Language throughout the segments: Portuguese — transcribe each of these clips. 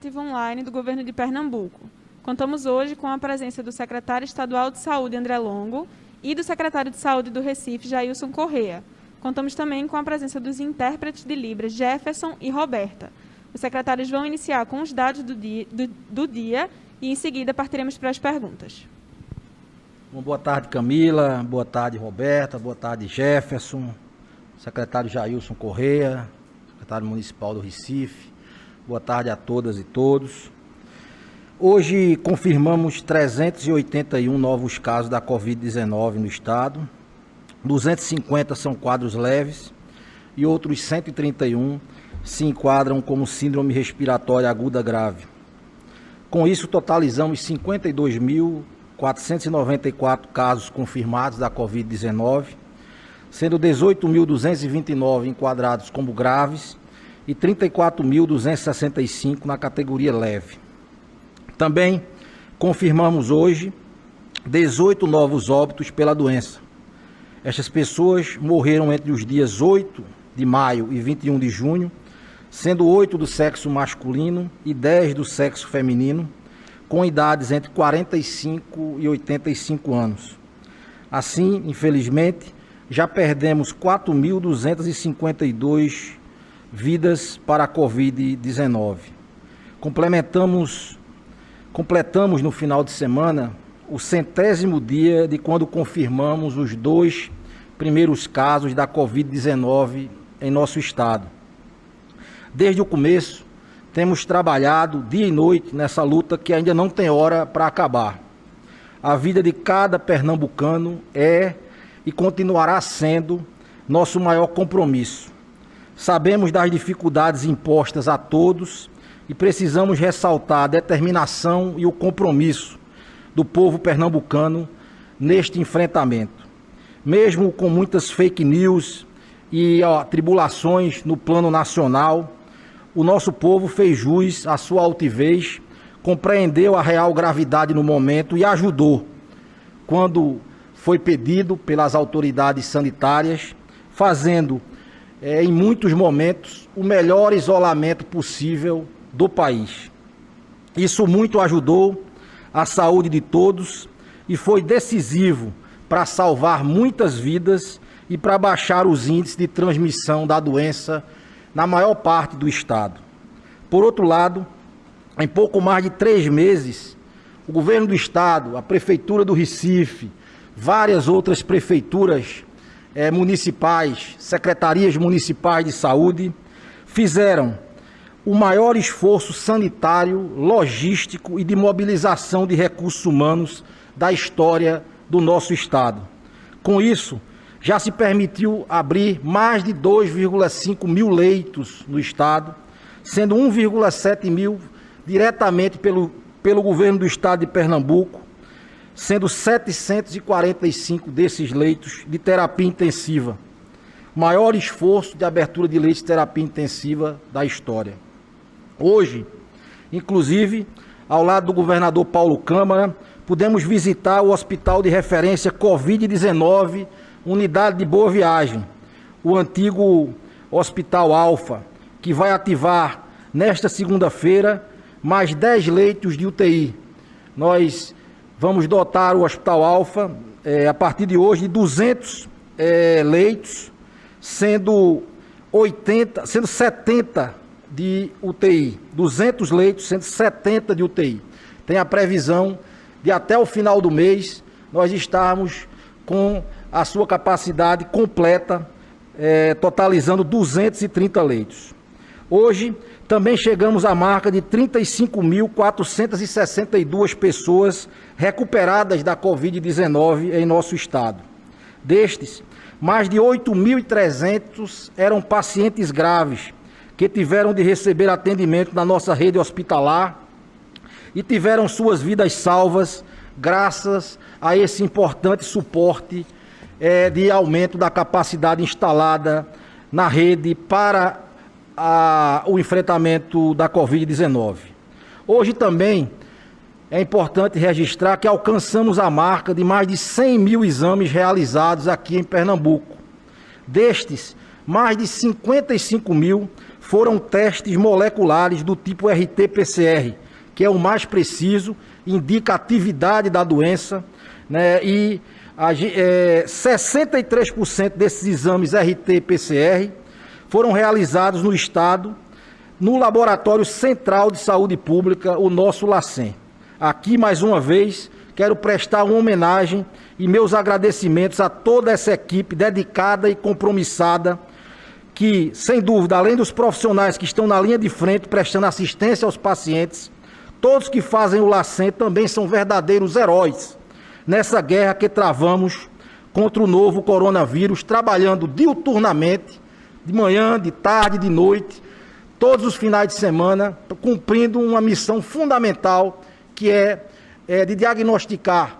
legislativo online do Governo de Pernambuco. Contamos hoje com a presença do secretário estadual de Saúde, André Longo, e do secretário de Saúde do Recife, Jailson Correa. Contamos também com a presença dos intérpretes de Libras, Jefferson e Roberta. Os secretários vão iniciar com os dados do dia e, em seguida, partiremos para as perguntas. Bom, boa tarde, Camila. Boa tarde, Roberta. Boa tarde, Jefferson. Secretário Jailson Correa, secretário municipal do Recife. Boa tarde a todas e todos. Hoje confirmamos 381 novos casos da Covid-19 no estado. 250 são quadros leves e outros 131 se enquadram como síndrome respiratória aguda grave. Com isso, totalizamos 52.494 casos confirmados da Covid-19, sendo 18.229 enquadrados como graves e 34.265 na categoria leve. Também confirmamos hoje 18 novos óbitos pela doença. Estas pessoas morreram entre os dias 8 de maio e 21 de junho, sendo 8 do sexo masculino e 10 do sexo feminino, com idades entre 45 e 85 anos. Assim, infelizmente, já perdemos 4.252 vidas para a Covid-19. Completamos no final de semana o 100º dia de quando confirmamos os 2 primeiros casos da Covid-19 em nosso estado. Desde o começo, temos trabalhado dia e noite nessa luta que ainda não tem hora para acabar. A vida de cada pernambucano é e continuará sendo nosso maior compromisso. Sabemos das dificuldades impostas a todos e precisamos ressaltar a determinação e o compromisso do povo pernambucano neste enfrentamento. Mesmo com muitas fake news e tribulações no plano nacional, o nosso povo fez jus à sua altivez, compreendeu a real gravidade no momento e ajudou, quando foi pedido pelas autoridades sanitárias, fazendo, em muitos momentos, o melhor isolamento possível do país. Isso muito ajudou a saúde de todos e foi decisivo para salvar muitas vidas e para baixar os índices de transmissão da doença na maior parte do estado. Por outro lado, em pouco mais de 3 meses, o governo do estado, a prefeitura do Recife, várias outras prefeituras municipais, secretarias municipais de saúde, fizeram o maior esforço sanitário, logístico e de mobilização de recursos humanos da história do nosso estado. Com isso, já se permitiu abrir mais de 2,5 mil leitos no estado, sendo 1,7 mil diretamente pelo governo do estado de Pernambuco, sendo 745 desses leitos de terapia intensiva. Maior esforço de abertura de leitos de terapia intensiva da história. Hoje, inclusive, ao lado do governador Paulo Câmara, pudemos visitar o Hospital de Referência Covid-19, Unidade de Boa Viagem, o antigo Hospital Alfa, que vai ativar nesta segunda-feira mais 10 leitos de UTI. Nós vamos dotar o Hospital Alfa, a partir de hoje, de 200 leitos, sendo 70 de UTI, 200 leitos, 170 de UTI. Tem a previsão de até o final do mês nós estarmos com a sua capacidade completa, totalizando 230 leitos. Hoje também chegamos à marca de 35.462 pessoas recuperadas da Covid-19 em nosso estado. Destes, mais de 8.300 eram pacientes graves, que tiveram de receber atendimento na nossa rede hospitalar e tiveram suas vidas salvas graças a esse importante suporte de aumento da capacidade instalada na rede para o enfrentamento da Covid-19. Hoje também é importante registrar que alcançamos a marca de mais de 100 mil exames realizados aqui em Pernambuco. Destes, mais de 55 mil foram testes moleculares do tipo RT-PCR, que é o mais preciso, indica a atividade da doença, né? E 63% desses exames RT-PCR foram realizados no Estado, no Laboratório Central de Saúde Pública, o nosso LACEN. Aqui, mais uma vez, quero prestar uma homenagem e meus agradecimentos a toda essa equipe dedicada e compromissada, que, sem dúvida, além dos profissionais que estão na linha de frente prestando assistência aos pacientes, todos que fazem o LACEN também são verdadeiros heróis nessa guerra que travamos contra o novo coronavírus, trabalhando diuturnamente, de manhã, de tarde, de noite, todos os finais de semana, cumprindo uma missão fundamental, que é de diagnosticar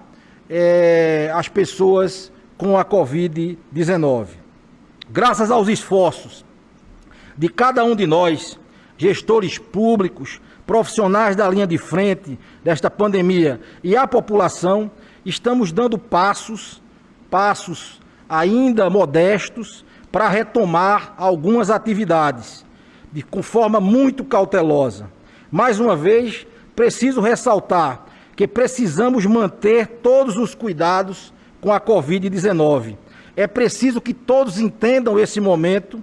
as pessoas com a Covid-19. Graças aos esforços de cada um de nós, gestores públicos, profissionais da linha de frente desta pandemia e a população, estamos dando passos ainda modestos para retomar algumas atividades, com forma muito cautelosa. Mais uma vez, preciso ressaltar que precisamos manter todos os cuidados com a Covid-19. É preciso que todos entendam esse momento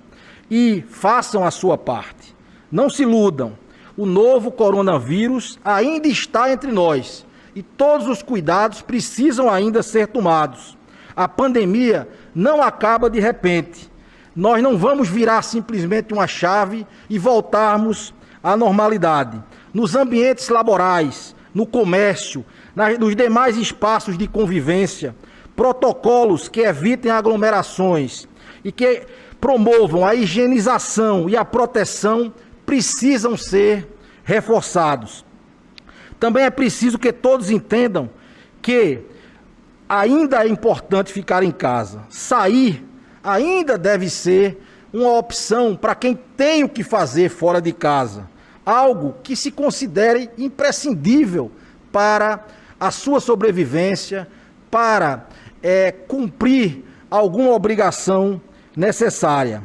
e façam a sua parte. Não se iludam, o novo coronavírus ainda está entre nós e todos os cuidados precisam ainda ser tomados. A pandemia não acaba de repente. Nós não vamos virar simplesmente uma chave e voltarmos à normalidade. Nos ambientes laborais, no comércio, nos demais espaços de convivência, protocolos que evitem aglomerações e que promovam a higienização e a proteção precisam ser reforçados. Também é preciso que todos entendam que ainda é importante ficar em casa. Sair ainda deve ser uma opção para quem tem o que fazer fora de casa. Algo que se considere imprescindível para a sua sobrevivência, para cumprir alguma obrigação necessária.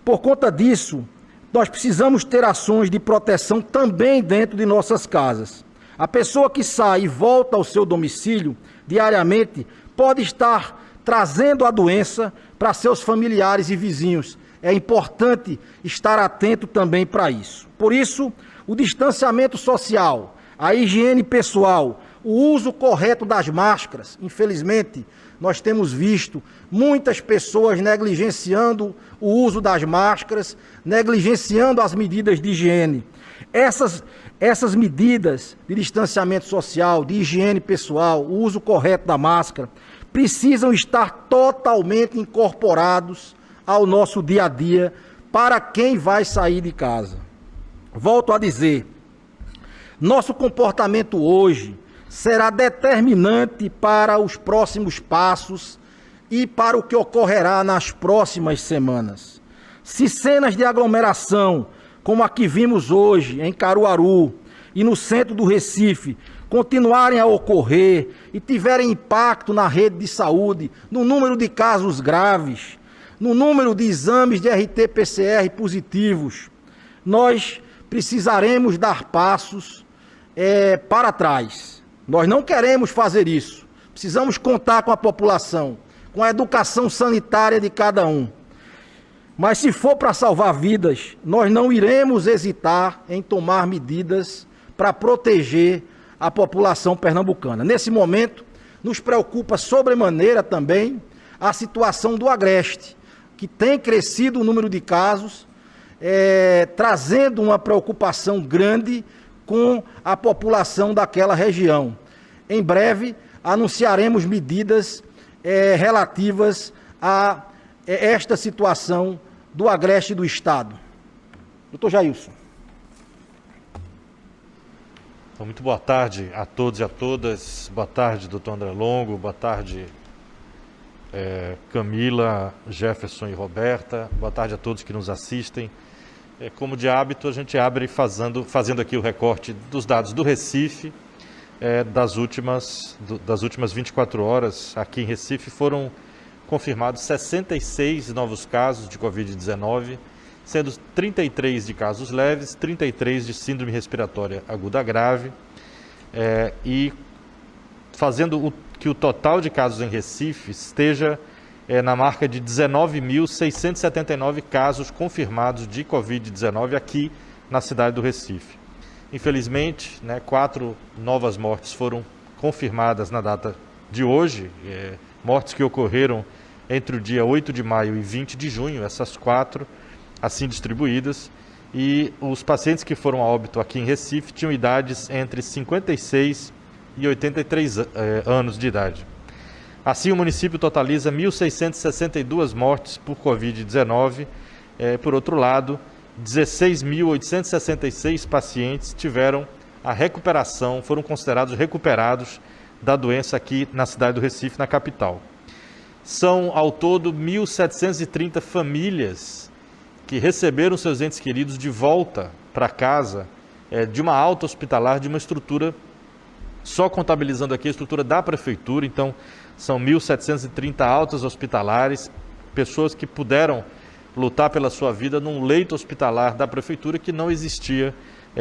Por conta disso, nós precisamos ter ações de proteção também dentro de nossas casas. A pessoa que sai e volta ao seu domicílio diariamente pode estar trazendo a doença para seus familiares e vizinhos. É importante estar atento também para isso. Por isso, o distanciamento social, a higiene pessoal, o uso correto das máscaras. Infelizmente, nós temos visto muitas pessoas negligenciando o uso das máscaras, negligenciando as medidas de higiene. Essas medidas de distanciamento social, de higiene pessoal, o uso correto da máscara, precisam estar totalmente incorporados ao nosso dia a dia para quem vai sair de casa. Volto a dizer, nosso comportamento hoje será determinante para os próximos passos e para o que ocorrerá nas próximas semanas. Se cenas de aglomeração, como a que vimos hoje em Caruaru e no centro do Recife, continuarem a ocorrer e tiverem impacto na rede de saúde, no número de casos graves, no número de exames de RT-PCR positivos, nós precisaremos dar passos para trás. Nós não queremos fazer isso. Precisamos contar com a população, com a educação sanitária de cada um. Mas se for para salvar vidas, nós não iremos hesitar em tomar medidas para proteger a população pernambucana. Nesse momento, nos preocupa sobremaneira também a situação do Agreste, que tem crescido o número de casos, trazendo uma preocupação grande com a população daquela região. Em breve, anunciaremos medidas relativas a esta situação do Agreste do Estado. Doutor Jailson. Então, muito boa tarde a todos e a todas. Boa tarde, doutor André Longo. Boa tarde, Camila, Jefferson e Roberta. Boa tarde a todos que nos assistem. Como de hábito, a gente abre fazendo aqui o recorte dos dados do Recife. Das últimas 24 horas, aqui em Recife, foram confirmados 66 novos casos de Covid-19 sendo 33 de casos leves, 33 de síndrome respiratória aguda grave, e fazendo que o total de casos em Recife esteja na marca de 19.679 casos confirmados de Covid-19 aqui na cidade do Recife. Infelizmente, 4 novas mortes foram confirmadas na data de hoje, mortes que ocorreram entre o dia 8 de maio e 20 de junho, essas 4 assim distribuídas, e os pacientes que foram a óbito aqui em Recife tinham idades entre 56 e 83 anos de idade. Assim, o município totaliza 1.662 mortes por Covid-19. Por outro lado, 16.866 pacientes tiveram a recuperação, foram considerados recuperados da doença aqui na cidade do Recife, na capital. São, ao todo, 1.730 famílias que receberam seus entes queridos de volta para casa de uma alta hospitalar, de uma estrutura, só contabilizando aqui a estrutura da prefeitura. Então, são 1.730 altas hospitalares, pessoas que puderam lutar pela sua vida num leito hospitalar da prefeitura que não existia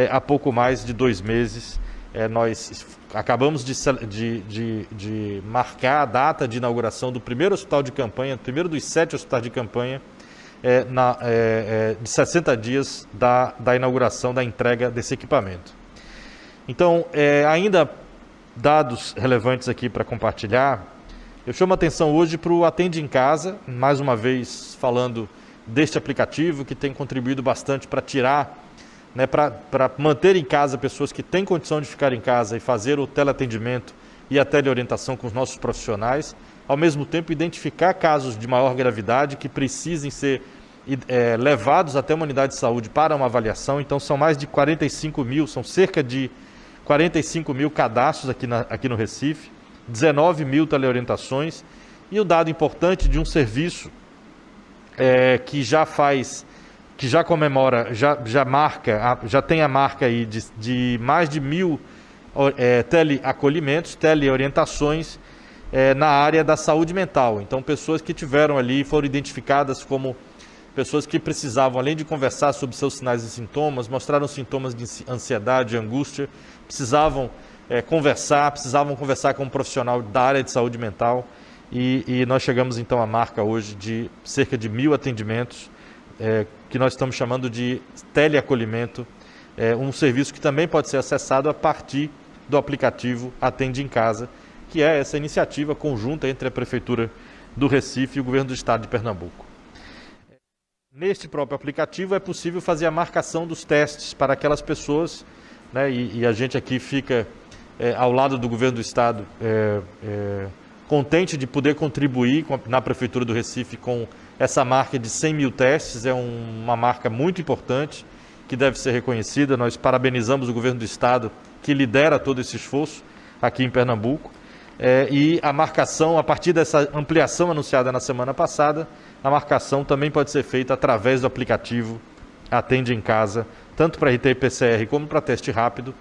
há pouco mais de 2 meses. Nós acabamos de marcar a data de inauguração do primeiro hospital de campanha, primeiro dos 7 hospitais de campanha, de 60 dias da inauguração, da entrega desse equipamento. Então, ainda dados relevantes aqui para compartilhar, eu chamo a atenção hoje para o Atende em Casa, mais uma vez falando deste aplicativo que tem contribuído bastante para tirar, para manter em casa pessoas que têm condição de ficar em casa e fazer o teleatendimento e a teleorientação com os nossos profissionais, ao mesmo tempo identificar casos de maior gravidade que precisem ser levados até uma unidade de saúde para uma avaliação. Então são mais de 45 mil, são cerca de 45 mil cadastros aqui no Recife, 19 mil teleorientações, e o dado importante de um serviço que já comemora, já tem a marca aí de mais de 1.000 teleacolhimentos, teleorientações na área da saúde mental. Então, pessoas que tiveram ali, foram identificadas como pessoas que precisavam, além de conversar sobre seus sinais e sintomas, mostraram sintomas de ansiedade, angústia, precisavam conversar com um profissional da área de saúde mental, e nós chegamos então à marca hoje de cerca de 1.000 atendimentos, que nós estamos chamando de teleacolhimento, um serviço que também pode ser acessado a partir do aplicativo Atende em Casa, que é essa iniciativa conjunta entre a Prefeitura do Recife e o Governo do Estado de Pernambuco. Neste próprio aplicativo é possível fazer a marcação dos testes para aquelas pessoas, e a gente aqui fica ao lado do Governo do Estado, contente de poder contribuir na Prefeitura do Recife com essa marca de 100 mil testes. É uma marca muito importante que deve ser reconhecida. Nós parabenizamos o Governo do Estado que lidera todo esse esforço aqui em Pernambuco. E a marcação, a partir dessa ampliação anunciada na semana passada, a marcação também pode ser feita através do aplicativo Atende em Casa, tanto para RT-PCR como para teste rápido,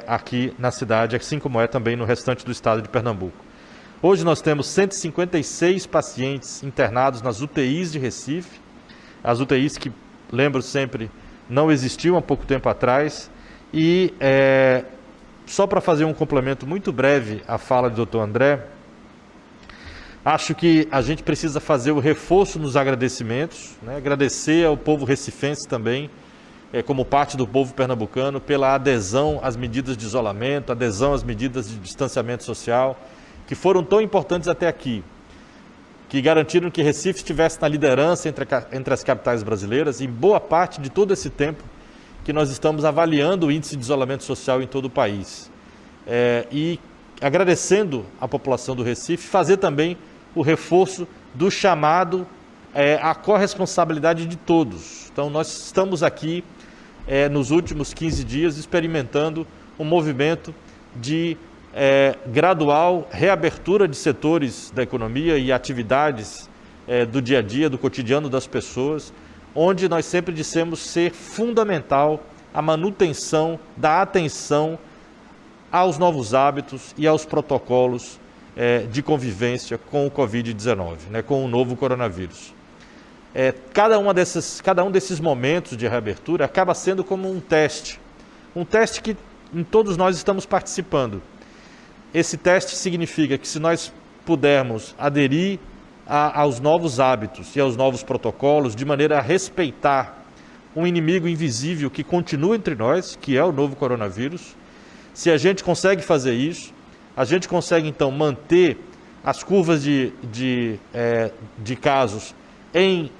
aqui na cidade, assim como é também no restante do estado de Pernambuco. Hoje nós temos 156 pacientes internados nas UTIs de Recife, as UTIs que, lembro sempre, não existiam há pouco tempo atrás, e só para fazer um complemento muito breve à fala do Dr. André, acho que a gente precisa fazer o reforço nos agradecimentos, agradecer ao povo recifense também, como parte do povo pernambucano, pela adesão às medidas de isolamento, adesão às medidas de distanciamento social, que foram tão importantes até aqui, que garantiram que Recife estivesse na liderança entre as capitais brasileiras, em boa parte de todo esse tempo que nós estamos avaliando o índice de isolamento social em todo o país. E agradecendo a população do Recife, fazer também o reforço do chamado à corresponsabilidade de todos. Então, nós estamos aqui, nos últimos 15 dias, experimentando um movimento de gradual reabertura de setores da economia e atividades do dia a dia, do cotidiano das pessoas, onde nós sempre dissemos ser fundamental a manutenção da atenção aos novos hábitos e aos protocolos de convivência com o Covid-19, com o novo coronavírus. cada um desses momentos de reabertura acaba sendo como um teste que todos nós estamos participando. Esse teste significa que se nós pudermos aderir aos novos hábitos e aos novos protocolos, de maneira a respeitar um inimigo invisível que continua entre nós, que é o novo coronavírus, se a gente consegue fazer isso, a gente consegue então manter as curvas de casos em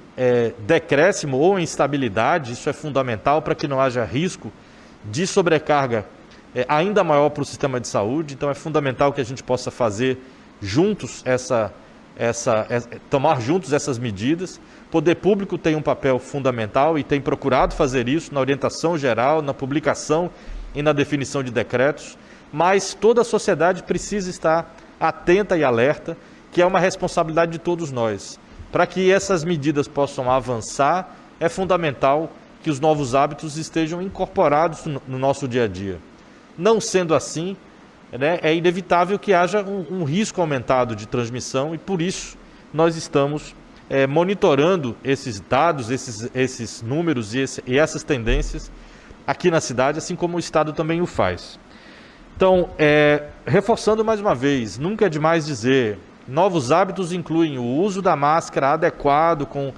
decréscimo ou em estabilidade. Isso é fundamental para que não haja risco de sobrecarga ainda maior para o sistema de saúde. Então é fundamental que a gente possa fazer juntos tomar juntos essas medidas. O poder público tem um papel fundamental e tem procurado fazer isso na orientação geral, na publicação e na definição de decretos, mas toda a sociedade precisa estar atenta e alerta, que é uma responsabilidade de todos nós. Para que essas medidas possam avançar, é fundamental que os novos hábitos estejam incorporados no nosso dia a dia. Não sendo assim, né, é inevitável que haja um risco aumentado de transmissão e, por isso, nós estamos monitorando esses dados, esses números e essas tendências aqui na cidade, assim como o Estado também o faz. Então, reforçando mais uma vez, nunca é demais dizer, novos hábitos incluem o uso da máscara adequado, com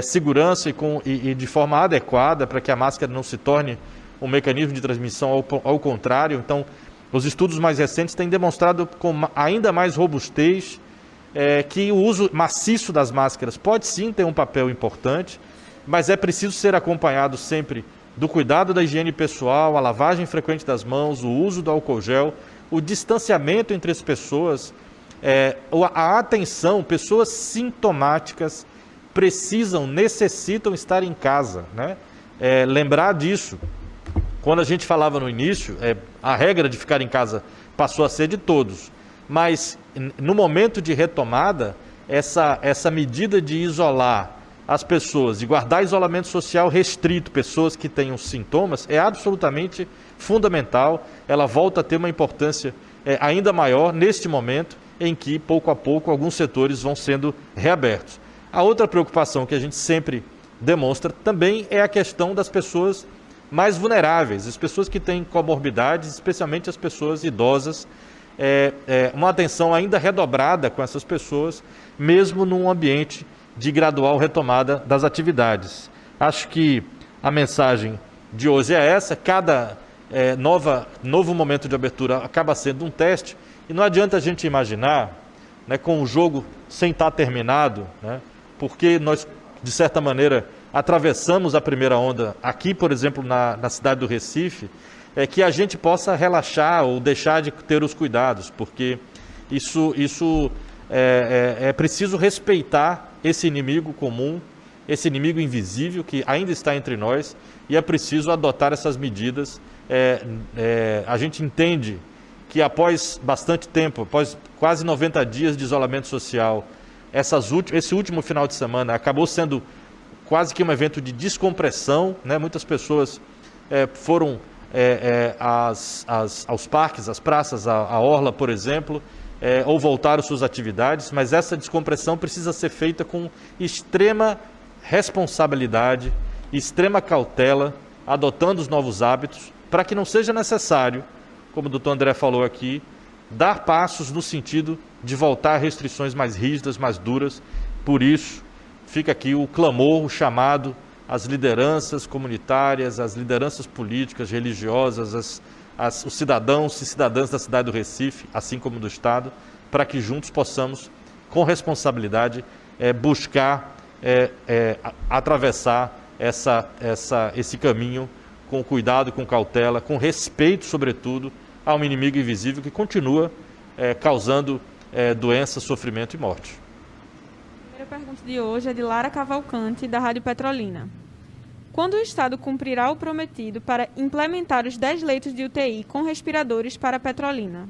segurança e de forma adequada, para que a máscara não se torne um mecanismo de transmissão, ao contrário. Então, os estudos mais recentes têm demonstrado com ainda mais robustez que o uso maciço das máscaras pode sim ter um papel importante, mas é preciso ser acompanhado sempre do cuidado da higiene pessoal, a lavagem frequente das mãos, o uso do álcool gel, o distanciamento entre as pessoas, a atenção. Pessoas sintomáticas necessitam estar em casa, né? Lembrar disso. Quando a gente falava no início, a regra de ficar em casa passou a ser de todos, mas no momento de retomada, essa medida de isolar as pessoas, de guardar isolamento social restrito, pessoas que tenham sintomas, é absolutamente fundamental. Ela volta a ter uma importância ainda maior neste momento em que, pouco a pouco, alguns setores vão sendo reabertos. A outra preocupação que a gente sempre demonstra também é a questão das pessoas mais vulneráveis, as pessoas que têm comorbidades, especialmente as pessoas idosas, uma atenção ainda redobrada com essas pessoas, mesmo num ambiente de gradual retomada das atividades. Acho que a mensagem de hoje é essa. Cada novo momento de abertura acaba sendo um teste, e não adianta a gente imaginar, né, com o jogo sem estar terminado, né, porque nós, de certa maneira, atravessamos a primeira onda aqui, por exemplo, na cidade do Recife, que a gente possa relaxar ou deixar de ter os cuidados, porque isso é preciso respeitar esse inimigo comum, esse inimigo invisível que ainda está entre nós, e é preciso adotar essas medidas. A gente entende que após bastante tempo, após quase 90 dias de isolamento social, esse último final de semana acabou sendo quase que um evento de descompressão, né? Muitas pessoas foram aos parques, às praças, à orla, por exemplo, ou voltaram às suas atividades, mas essa descompressão precisa ser feita com extrema responsabilidade, extrema cautela, adotando os novos hábitos, para que não seja necessário, como o doutor André falou aqui, dar passos no sentido de voltar a restrições mais rígidas, mais duras. Por isso, fica aqui o clamor, o chamado às lideranças comunitárias, às lideranças políticas, religiosas, os cidadãos e cidadãs da cidade do Recife, assim como do Estado, para que juntos possamos, com responsabilidade, buscar atravessar esse caminho com cuidado, com cautela, com respeito, sobretudo, a um inimigo invisível que continua causando doença, sofrimento e morte. A primeira pergunta de hoje é de Lara Cavalcante, da Rádio Petrolina. Quando o Estado cumprirá o prometido para implementar os 10 leitos de UTI com respiradores para Petrolina?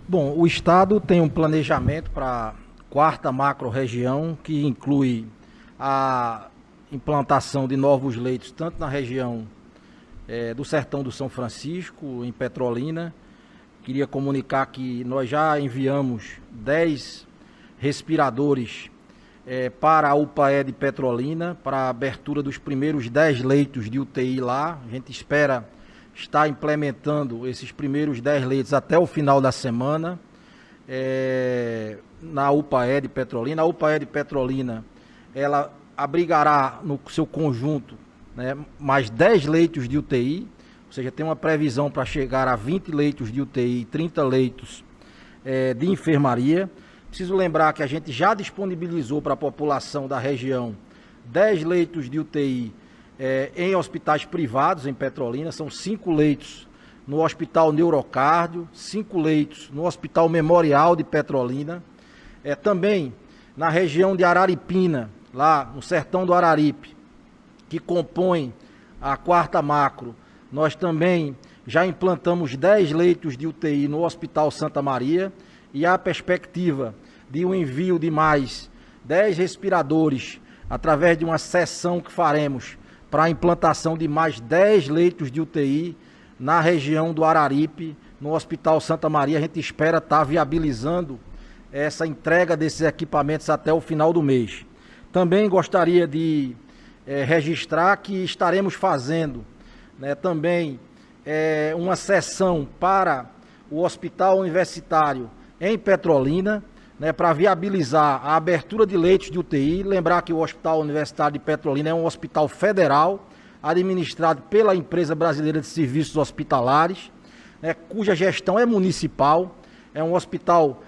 Bom, o Estado tem um planejamento para a 4ª macro-região, que inclui a implantação de novos leitos, tanto na região do Sertão do São Francisco, em Petrolina. Queria comunicar que nós já enviamos 10 respiradores para a UPAE de Petrolina, para a abertura dos primeiros 10 leitos de UTI lá. A gente espera estar implementando esses primeiros 10 leitos até o final da semana, na UPAE de Petrolina. A UPAE de Petrolina, ela abrigará no seu conjunto, né, mais 10 leitos de UTI, ou seja, tem uma previsão para chegar a 20 leitos de UTI e 30 leitos de enfermaria. Preciso lembrar que a gente já disponibilizou para a população da região 10 leitos de UTI em hospitais privados em Petrolina. São 5 leitos no Hospital Neurocárdio, 5 leitos no Hospital Memorial de Petrolina. Também na região de Araripina, lá no sertão do Araripe, que compõe a 4ª macro, nós também já implantamos 10 leitos de UTI no Hospital Santa Maria, e há a perspectiva de um envio de mais 10 respiradores através de uma sessão que faremos para a implantação de mais 10 leitos de UTI na região do Araripe, no Hospital Santa Maria. A gente espera estar viabilizando essa entrega desses equipamentos até o final do mês. Também gostaria de registrar que estaremos fazendo, né, também uma sessão para o Hospital Universitário em Petrolina, né, para viabilizar a abertura de leitos de UTI. Lembrar que o Hospital Universitário de Petrolina é um hospital federal, administrado pela Empresa Brasileira de Serviços Hospitalares, né, cuja gestão é municipal. É um hospital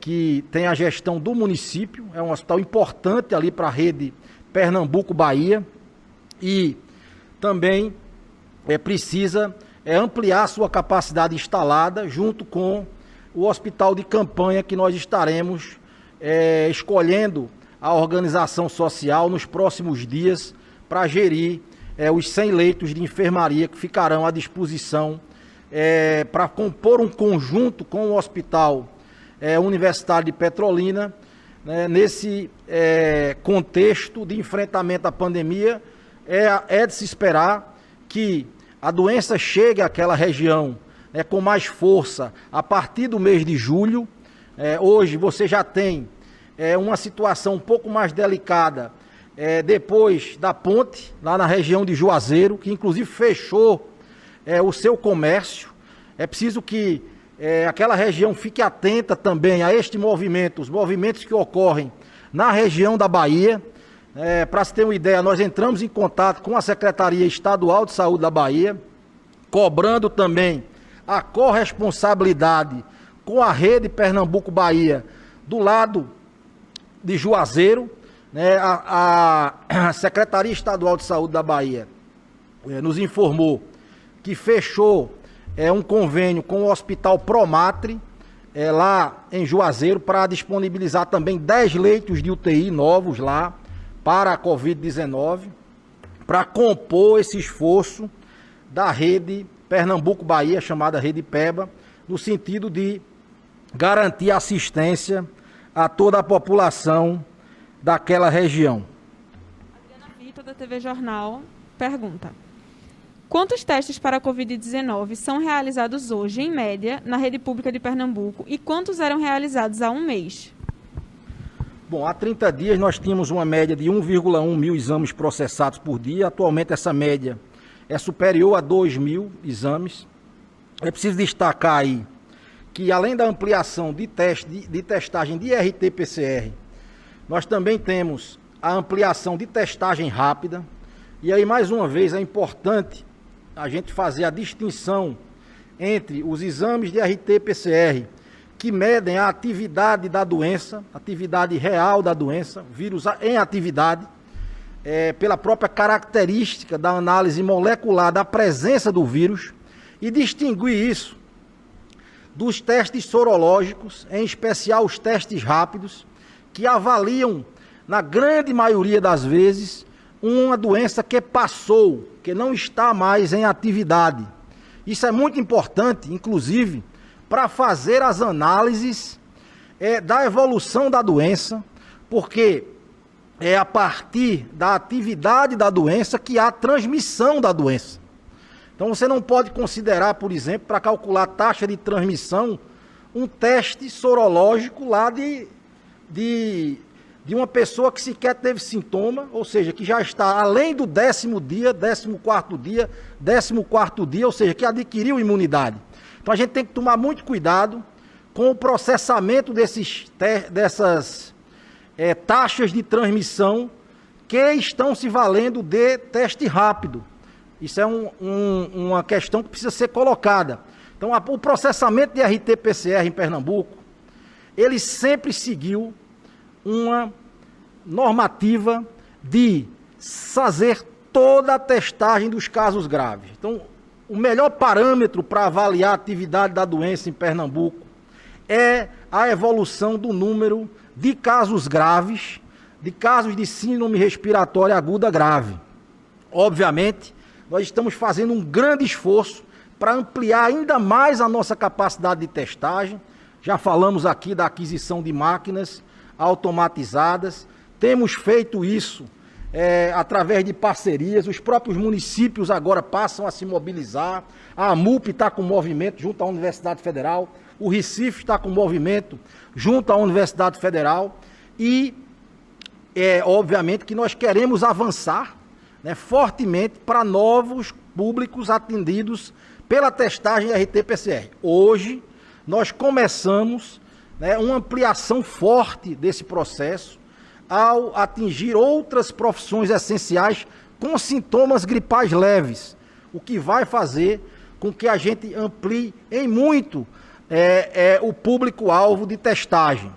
que tem a gestão do município, é um hospital importante ali para a rede Pernambuco-Bahia, e também precisa ampliar sua capacidade instalada junto com o hospital de campanha, que nós estaremos escolhendo a organização social nos próximos dias para gerir os 100 leitos de enfermaria que ficarão à disposição para compor um conjunto com o Hospital Universitário de Petrolina, né, nesse contexto de enfrentamento à pandemia. É de se esperar que a doença chegue àquela região com mais força a partir do mês de julho. Hoje você já tem uma situação um pouco mais delicada depois da ponte, lá na região de Juazeiro, que inclusive fechou o seu comércio. É preciso que aquela região fique atenta também a este movimento, os movimentos que ocorrem na região da Bahia. Para se ter uma ideia, nós entramos em contato com a Secretaria Estadual de Saúde da Bahia, cobrando também a corresponsabilidade com a rede Pernambuco-Bahia do lado de Juazeiro. A Secretaria Estadual de Saúde da Bahia nos informou que fechou um convênio com o Hospital Promatre, lá em Juazeiro, para disponibilizar também 10 leitos de UTI novos lá para a Covid-19, para compor esse esforço da rede Pernambuco-Bahia, chamada Rede PEBA, no sentido de garantir assistência a toda a população daquela região. Adriana Vitor, da TV Jornal, pergunta: quantos testes para a Covid-19 são realizados hoje, em média, na rede pública de Pernambuco, e quantos eram realizados há um mês? Bom, há 30 dias nós tínhamos uma média de 1,1 mil exames processados por dia. Atualmente essa média é superior a 2 mil exames. É preciso destacar aí que, além da ampliação de testagem de RT-PCR, nós também temos a ampliação de testagem rápida. E aí, mais uma vez, é importante a gente fazer a distinção entre os exames de RT-PCR, que medem a atividade da doença, atividade real da doença, vírus em atividade, pela própria característica da análise molecular da presença do vírus, e distinguir isso dos testes sorológicos, em especial os testes rápidos, que avaliam, na grande maioria das vezes, uma doença que passou, que não está mais em atividade. Isso é muito importante, inclusive, para fazer as análises da evolução da doença, porque é a partir da atividade da doença que há transmissão da doença. Então você não pode considerar, por exemplo, para calcular a taxa de transmissão, um teste sorológico lá de uma pessoa que sequer teve sintoma, ou seja, que já está além do 10º dia, 14º dia, 14º dia, ou seja, que adquiriu imunidade. Então a gente tem que tomar muito cuidado com o processamento dessas taxas de transmissão que estão se valendo de teste rápido. Isso é uma questão que precisa ser colocada. Então o processamento de RT-PCR em Pernambuco, ele sempre seguiu uma normativa de fazer toda a testagem dos casos graves. Então, o melhor parâmetro para avaliar a atividade da doença em Pernambuco é a evolução do número de casos graves, de casos de síndrome respiratória aguda grave. Obviamente, nós estamos fazendo um grande esforço para ampliar ainda mais a nossa capacidade de testagem. Já falamos aqui da aquisição de máquinas automatizadas, temos feito isso através de parcerias, os próprios municípios agora passam a se mobilizar, a AMUP está com movimento junto à Universidade Federal, o Recife está com movimento junto à Universidade Federal e obviamente que nós queremos avançar, né, fortemente para novos públicos atendidos pela testagem RT-PCR. Hoje nós começamos uma ampliação forte desse processo ao atingir outras profissões essenciais com sintomas gripais leves, o que vai fazer com que a gente amplie em muito o público-alvo de testagem.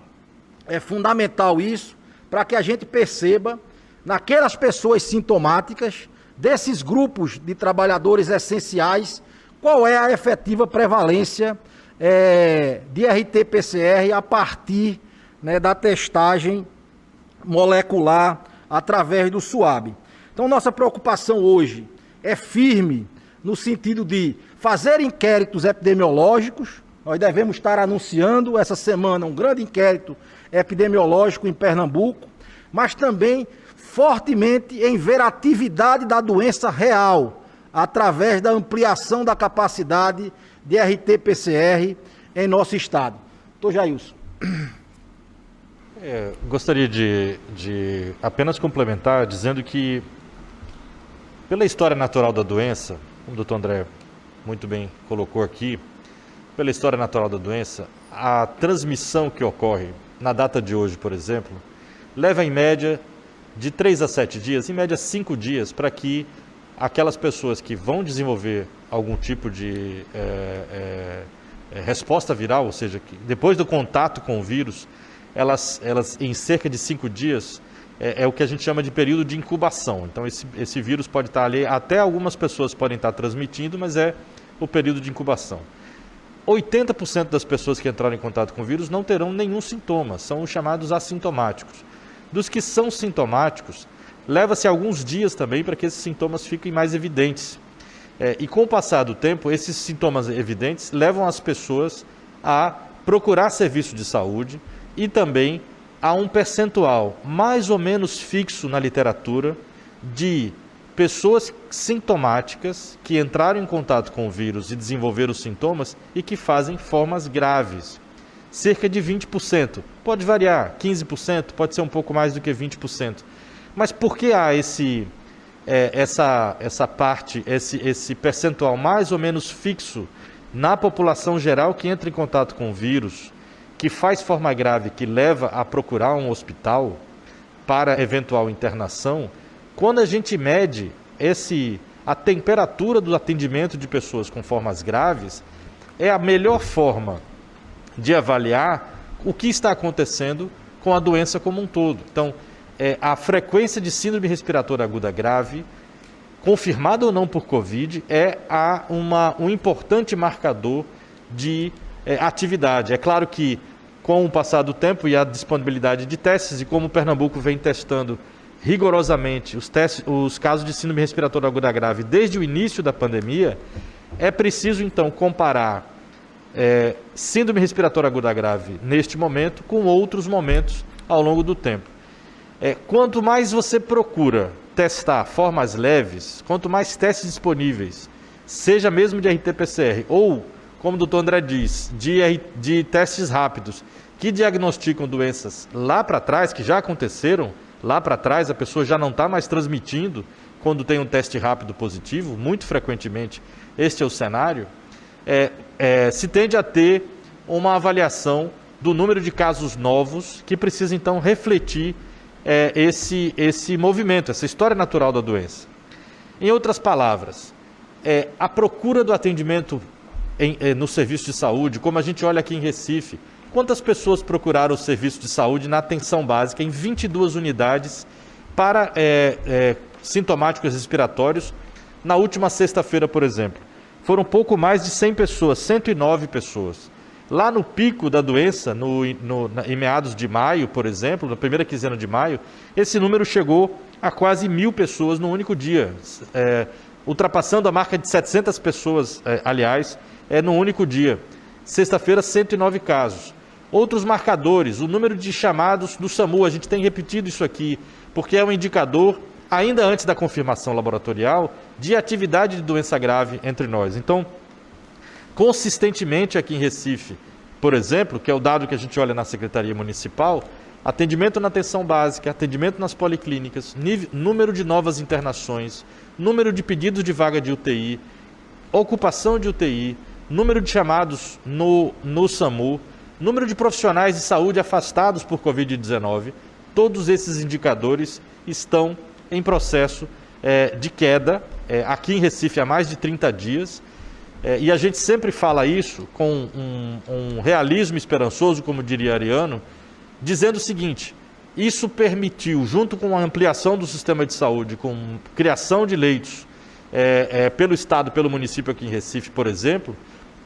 É fundamental isso para que a gente perceba naquelas pessoas sintomáticas, desses grupos de trabalhadores essenciais, qual é a efetiva prevalência de RT-PCR a partir da testagem molecular através do SUAB. Então, nossa preocupação hoje é firme no sentido de fazer inquéritos epidemiológicos. Nós devemos estar anunciando essa semana um grande inquérito epidemiológico em Pernambuco, mas também fortemente em ver a atividade da doença real, através da ampliação da capacidade de RT-PCR em nosso estado. Doutor Jailson. Gostaria de apenas complementar dizendo que, pela história natural da doença, como o doutor André muito bem colocou aqui, pela história natural da doença, a transmissão que ocorre na data de hoje, por exemplo, leva em média de 3 a 7 dias, em média 5 dias, para que aquelas pessoas que vão desenvolver algum tipo de resposta viral, ou seja, que depois do contato com o vírus, elas em cerca de 5 dias, é o que a gente chama de período de incubação. Então esse vírus pode estar ali, até algumas pessoas podem estar transmitindo, mas é o período de incubação. 80% das pessoas que entraram em contato com o vírus não terão nenhum sintoma, são os chamados assintomáticos. Dos que são sintomáticos, leva-se alguns dias também para que esses sintomas fiquem mais evidentes. E com o passar do tempo, esses sintomas evidentes levam as pessoas a procurar serviço de saúde e também a um percentual mais ou menos fixo na literatura de pessoas sintomáticas que entraram em contato com o vírus e desenvolveram os sintomas e que fazem formas graves. Cerca de 20%. Pode variar, 15%, pode ser um pouco mais do que 20%. Mas por que há essa parte, esse percentual mais ou menos fixo na população geral que entra em contato com o vírus, que faz forma grave, que leva a procurar um hospital para eventual internação? Quando a gente mede a temperatura do atendimento de pessoas com formas graves, é a melhor forma de avaliar o que está acontecendo com a doença como um todo. Então, a frequência de síndrome respiratória aguda grave, confirmada ou não por Covid, é um importante marcador de atividade. É claro que, com o passar do tempo e a disponibilidade de testes, e como o Pernambuco vem testando rigorosamente os casos de síndrome respiratória aguda grave desde o início da pandemia, é preciso, então, comparar síndrome respiratória aguda grave neste momento com outros momentos ao longo do tempo. Quanto mais você procura testar formas leves, quanto mais testes disponíveis, seja mesmo de RT-PCR ou, como o doutor André diz, de testes rápidos, que diagnosticam doenças lá para trás, que já aconteceram lá para trás, a pessoa já não está mais transmitindo quando tem um teste rápido positivo, muito frequentemente este é o cenário, se tende a ter uma avaliação do número de casos novos que precisa então refletir esse movimento, essa história natural da doença. Em outras palavras, a procura do atendimento no serviço de saúde, como a gente olha aqui em Recife, quantas pessoas procuraram o serviço de saúde na atenção básica em 22 unidades para sintomáticos respiratórios na última sexta-feira, por exemplo? Foram pouco mais de 100 pessoas, 109 pessoas. Lá no pico da doença, em meados de maio, por exemplo, na primeira quinzena de maio, esse número chegou a quase 1.000 pessoas no único dia, ultrapassando a marca de 700 pessoas, aliás, no único dia. Sexta-feira, 109 casos. Outros marcadores, o número de chamados do SAMU, a gente tem repetido isso aqui, porque é um indicador, ainda antes da confirmação laboratorial, de atividade de doença grave entre nós. Então, consistentemente aqui em Recife, por exemplo, que é o dado que a gente olha na Secretaria Municipal, atendimento na atenção básica, atendimento nas policlínicas, número de novas internações, número de pedidos de vaga de UTI, ocupação de UTI, número de chamados no SAMU, número de profissionais de saúde afastados por Covid-19, todos esses indicadores estão em processo de queda, aqui em Recife há mais de 30 dias, e a gente sempre fala isso com um realismo esperançoso, como diria Ariano, dizendo o seguinte: isso permitiu, junto com a ampliação do sistema de saúde, com criação de leitos pelo Estado, pelo município aqui em Recife, por exemplo,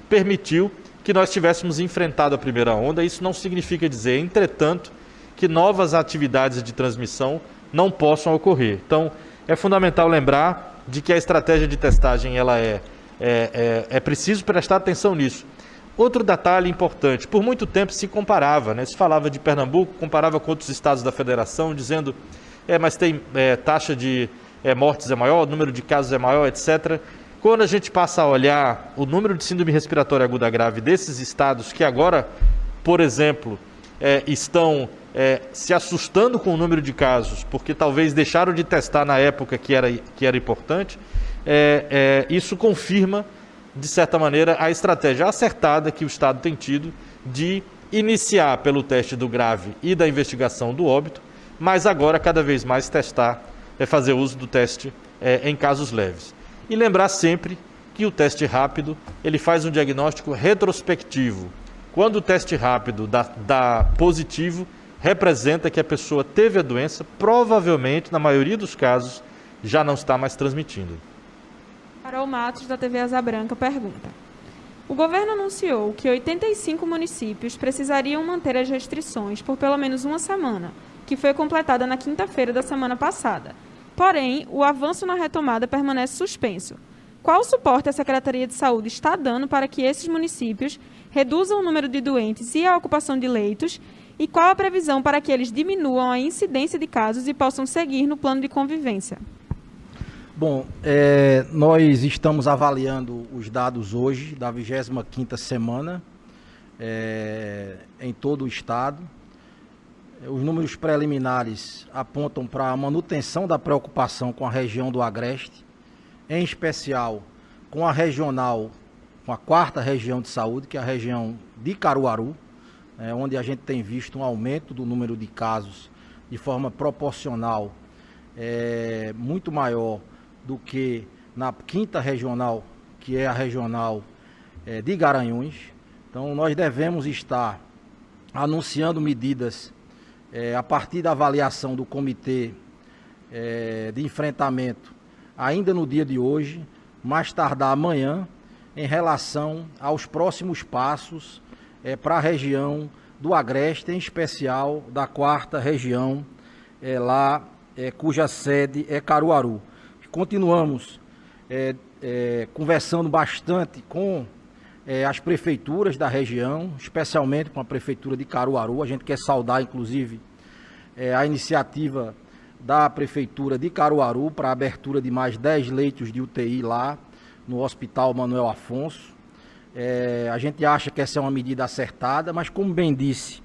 permitiu que nós tivéssemos enfrentado a primeira onda. Isso não significa dizer, entretanto, que novas atividades de transmissão não possam ocorrer. Então, é fundamental lembrar de que a estratégia de testagem é preciso prestar atenção nisso. Outro detalhe importante, por muito tempo se comparava, se falava de Pernambuco, comparava com outros estados da federação, dizendo, mas tem taxa de mortes é maior, o número de casos é maior, etc. Quando a gente passa a olhar o número de síndrome respiratória aguda grave desses estados que agora, por exemplo, estão se assustando com o número de casos, porque talvez deixaram de testar na época que era importante, isso confirma, de certa maneira, a estratégia acertada que o Estado tem tido de iniciar pelo teste do grave e da investigação do óbito, mas agora cada vez mais testar, fazer uso do teste em casos leves. E lembrar sempre que o teste rápido, ele faz um diagnóstico retrospectivo. Quando o teste rápido dá positivo, representa que a pessoa teve a doença, provavelmente, na maioria dos casos, já não está mais transmitindo. Carol Matos, da TV Asa Branca, pergunta: o governo anunciou que 85 municípios precisariam manter as restrições por pelo menos uma semana, que foi completada na quinta-feira da semana passada. Porém, o avanço na retomada permanece suspenso. Qual suporte a Secretaria de Saúde está dando para que esses municípios reduzam o número de doentes e a ocupação de leitos? E qual a previsão para que eles diminuam a incidência de casos e possam seguir no plano de convivência? Bom, nós estamos avaliando os dados hoje da 25ª semana em todo o estado. Os números preliminares apontam para a manutenção da preocupação com a região do Agreste, em especial com a regional, com a 4ª região de saúde, que é a região de Caruaru, onde a gente tem visto um aumento do número de casos de forma proporcional muito maior do que na 5ª regional, que é a regional de Garanhuns. Então, nós devemos estar anunciando medidas a partir da avaliação do comitê de enfrentamento ainda no dia de hoje, mais tardar amanhã, em relação aos próximos passos para a região do Agreste, em especial da 4ª região, cuja sede é Caruaru. Continuamos conversando bastante com as prefeituras da região, especialmente com a prefeitura de Caruaru. A gente quer saudar, inclusive, a iniciativa da prefeitura de Caruaru para a abertura de mais 10 leitos de UTI lá no Hospital Manuel Afonso. A gente acha que essa é uma medida acertada, mas como bem disse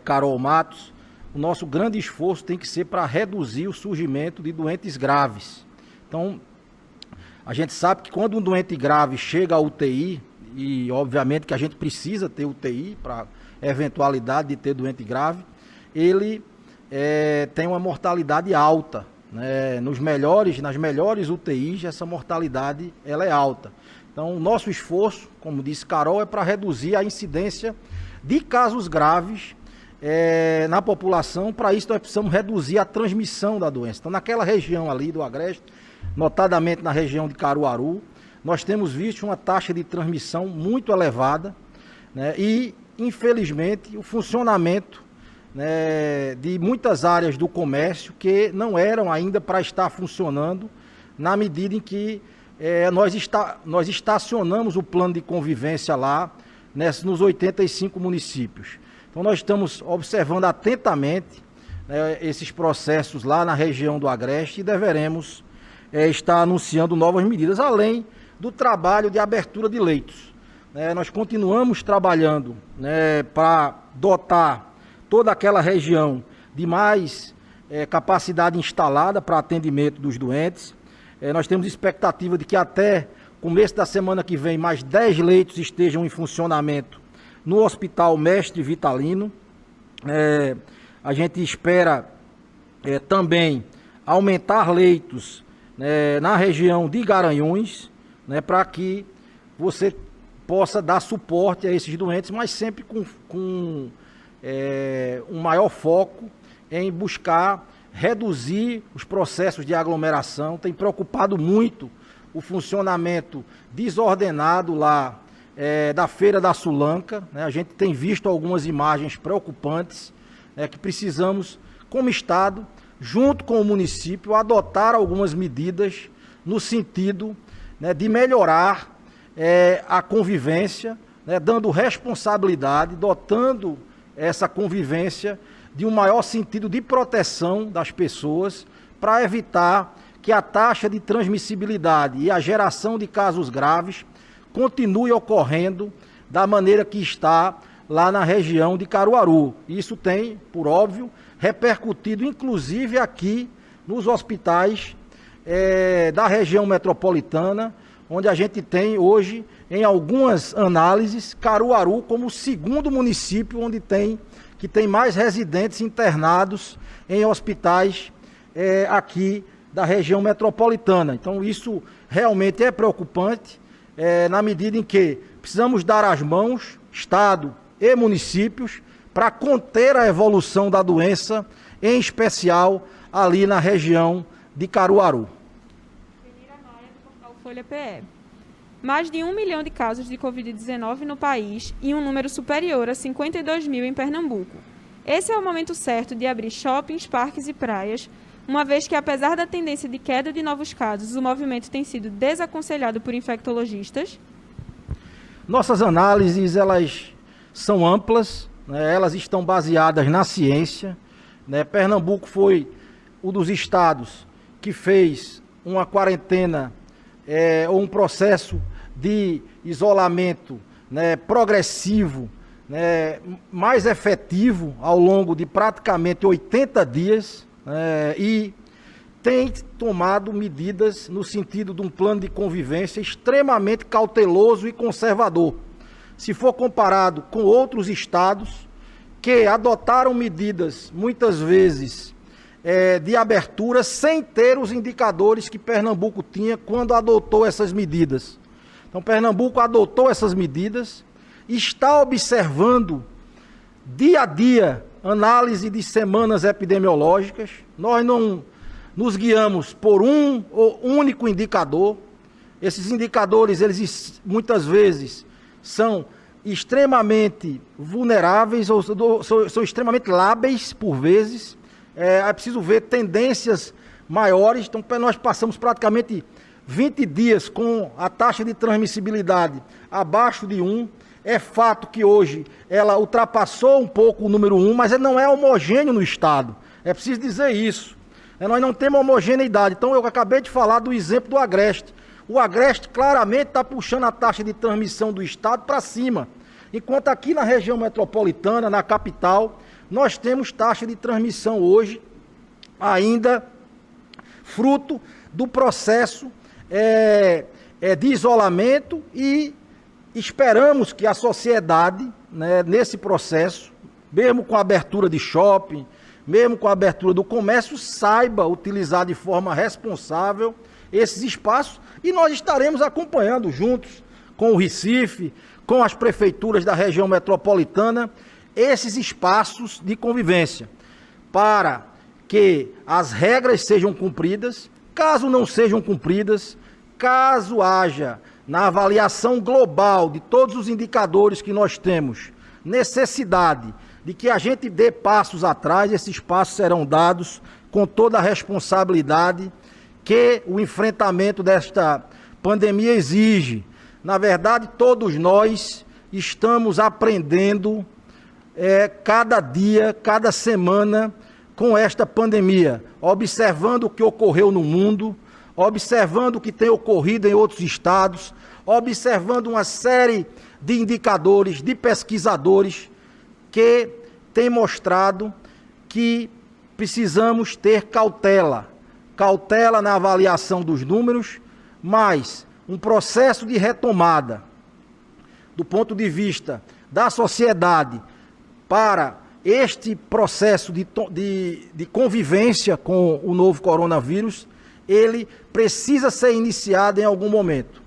Carol Matos, o nosso grande esforço tem que ser para reduzir o surgimento de doentes graves. Então, a gente sabe que quando um doente grave chega à UTI, e obviamente que a gente precisa ter UTI para eventualidade de ter doente grave, ele tem uma mortalidade alta, né? Nas melhores UTIs, essa mortalidade ela é alta. Então, o nosso esforço, como disse Carol, é para reduzir a incidência de casos graves na população. Para isso, nós precisamos reduzir a transmissão da doença. Então, naquela região ali do Agreste, notadamente na região de Caruaru, nós temos visto uma taxa de transmissão muito elevada, né? E, infelizmente, o funcionamento, né, de muitas áreas do comércio que não eram ainda para estar funcionando, na medida em que nós estacionamos o plano de convivência lá, nos 85 municípios. Então, nós estamos observando atentamente, né, esses processos lá na região do Agreste e deveremos estar anunciando novas medidas, além do trabalho de abertura de leitos. Nós continuamos trabalhando, né, para dotar toda aquela região de mais capacidade instalada para atendimento dos doentes. Nós temos expectativa de que até começo da semana que vem mais 10 leitos estejam em funcionamento no Hospital Mestre Vitalino. A gente espera também aumentar leitos na região de Garanhuns, né, para que você possa dar suporte a esses doentes, mas sempre com um maior foco em buscar reduzir os processos de aglomeração. Tem preocupado muito o funcionamento desordenado lá da Feira da Sulanca, né? A gente tem visto algumas imagens preocupantes, que precisamos, como Estado, junto com o município, adotar algumas medidas no sentido, né, de melhorar a convivência, né, dando responsabilidade, dotando essa convivência de um maior sentido de proteção das pessoas, para evitar que a taxa de transmissibilidade e a geração de casos graves continue ocorrendo da maneira que está lá na região de Caruaru. Isso tem, por óbvio, repercutido inclusive aqui nos hospitais da região metropolitana, onde a gente tem hoje, em algumas análises, Caruaru como o segundo município que tem mais residentes internados em hospitais aqui da região metropolitana. Então, isso realmente é preocupante, na medida em que precisamos dar as mãos, Estado e municípios, para conter a evolução da doença, em especial ali na região de Caruaru. Folha PE. Mais de 1 milhão de casos de Covid-19 no país e um número superior a 52 mil em Pernambuco. Esse é o momento certo de abrir shoppings, parques e praias, uma vez que, apesar da tendência de queda de novos casos, o movimento tem sido desaconselhado por infectologistas? Nossas análises, elas são amplas, né? Elas estão baseadas na ciência, né? Pernambuco foi um dos estados que fez uma quarentena ou um processo de isolamento, né, progressivo, né, mais efetivo ao longo de praticamente 80 dias, e tem tomado medidas no sentido de um plano de convivência extremamente cauteloso e conservador. Se for comparado com outros estados que adotaram medidas, muitas vezes, de abertura sem ter os indicadores que Pernambuco tinha quando adotou essas medidas. Então, Pernambuco adotou essas medidas, está observando dia a dia análise de semanas epidemiológicas. Nós não nos guiamos por um único indicador. Esses indicadores, eles muitas vezes são extremamente vulneráveis ou são extremamente lábeis por vezes. É preciso ver tendências maiores. Então, nós passamos praticamente 20 dias com a taxa de transmissibilidade abaixo de 1. É fato que hoje ela ultrapassou um pouco o número 1, mas ele não é homogêneo no estado. É preciso dizer isso. Nós não temos homogeneidade. Então, eu acabei de falar do exemplo do Agreste. O Agreste claramente está puxando a taxa de transmissão do estado para cima. Enquanto aqui na região metropolitana, na capital, nós temos taxa de transmissão hoje ainda fruto do processo de isolamento, e esperamos que a sociedade, né, nesse processo, mesmo com a abertura de shopping, mesmo com a abertura do comércio, saiba utilizar de forma responsável esses espaços, e nós estaremos acompanhando juntos com o Recife, com as prefeituras da região metropolitana, esses espaços de convivência, para que as regras sejam cumpridas. Caso não sejam cumpridas, caso haja, na avaliação global de todos os indicadores que nós temos, necessidade de que a gente dê passos atrás, esses passos serão dados com toda a responsabilidade que o enfrentamento desta pandemia exige. Na verdade, todos nós estamos aprendendo cada dia, cada semana com esta pandemia, observando o que ocorreu no mundo, observando o que tem ocorrido em outros estados, observando uma série de indicadores, de pesquisadores que têm mostrado que precisamos ter cautela na avaliação dos números, mas um processo de retomada do ponto de vista da sociedade para este processo de convivência com o novo coronavírus, ele precisa ser iniciado em algum momento.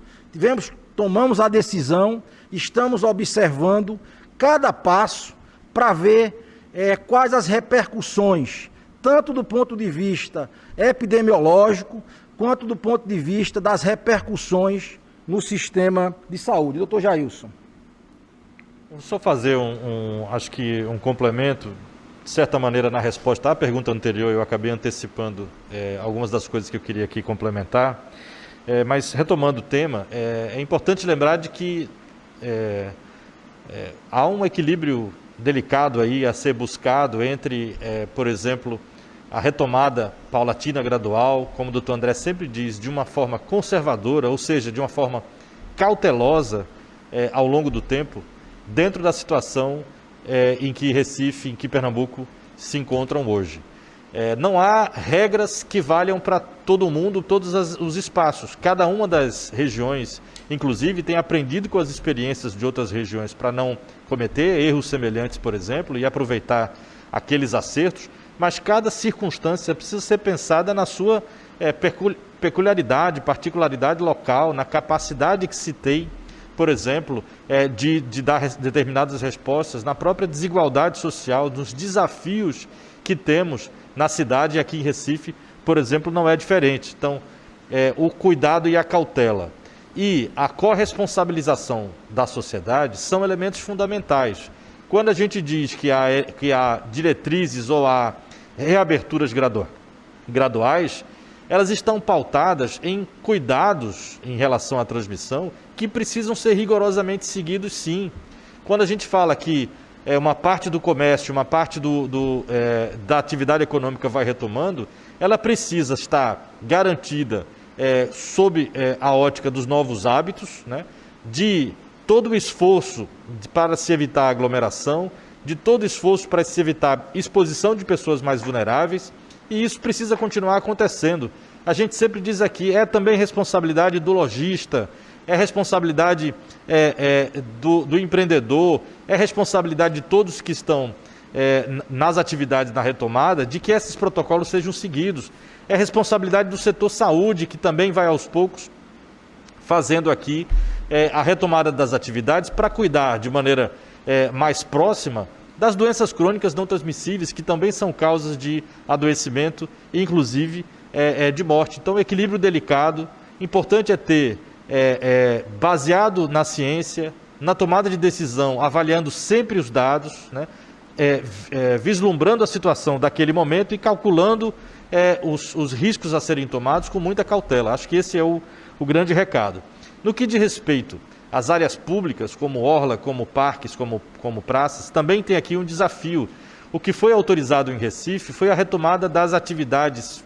Tomamos a decisão, estamos observando cada passo para ver quais as repercussões, tanto do ponto de vista epidemiológico, quanto do ponto de vista das repercussões no sistema de saúde. Doutor Jailson. Vou só fazer acho que um complemento, de certa maneira, na resposta à pergunta anterior. Eu acabei antecipando algumas das coisas que eu queria aqui complementar, mas retomando o tema, é importante lembrar de que há um equilíbrio delicado aí a ser buscado entre, por exemplo, a retomada paulatina, gradual, como o doutor André sempre diz, de uma forma conservadora, ou seja, de uma forma cautelosa ao longo do tempo, dentro da situação em que Recife, em que Pernambuco se encontram hoje. Não há regras que valham para todo mundo, todos os espaços. Cada uma das regiões, inclusive, tem aprendido com as experiências de outras regiões para não cometer erros semelhantes, por exemplo, e aproveitar aqueles acertos, mas cada circunstância precisa ser pensada na sua peculiaridade, particularidade local, na capacidade que se tem, por exemplo, de dar determinadas respostas, na própria desigualdade social, nos desafios que temos na cidade, e aqui em Recife, por exemplo, não é diferente. Então, o cuidado e a cautela e a corresponsabilização da sociedade são elementos fundamentais. Quando a gente diz que há diretrizes ou há reaberturas graduais, elas estão pautadas em cuidados em relação à transmissão que precisam ser rigorosamente seguidos, sim. Quando a gente fala que uma parte do comércio, uma parte da atividade econômica vai retomando, ela precisa estar garantida sob a ótica dos novos hábitos, né, de todo o esforço para se evitar aglomeração, de todo o esforço para se evitar exposição de pessoas mais vulneráveis, e isso precisa continuar acontecendo. A gente sempre diz aqui, é também responsabilidade do lojista, é responsabilidade do empreendedor, é responsabilidade de todos que estão nas atividades na retomada, de que esses protocolos sejam seguidos. É responsabilidade do setor saúde, que também vai aos poucos fazendo aqui a retomada das atividades para cuidar de maneira mais próxima das doenças crônicas não transmissíveis, que também são causas de adoecimento e, inclusive, de morte. Então, equilíbrio delicado, importante é ter, baseado na ciência, na tomada de decisão, avaliando sempre os dados, né, vislumbrando a situação daquele momento e calculando os riscos a serem tomados com muita cautela. Acho que esse é o grande recado. No que diz respeito às áreas públicas, como orla, como parques, como praças, também tem aqui um desafio. O que foi autorizado em Recife foi a retomada das atividades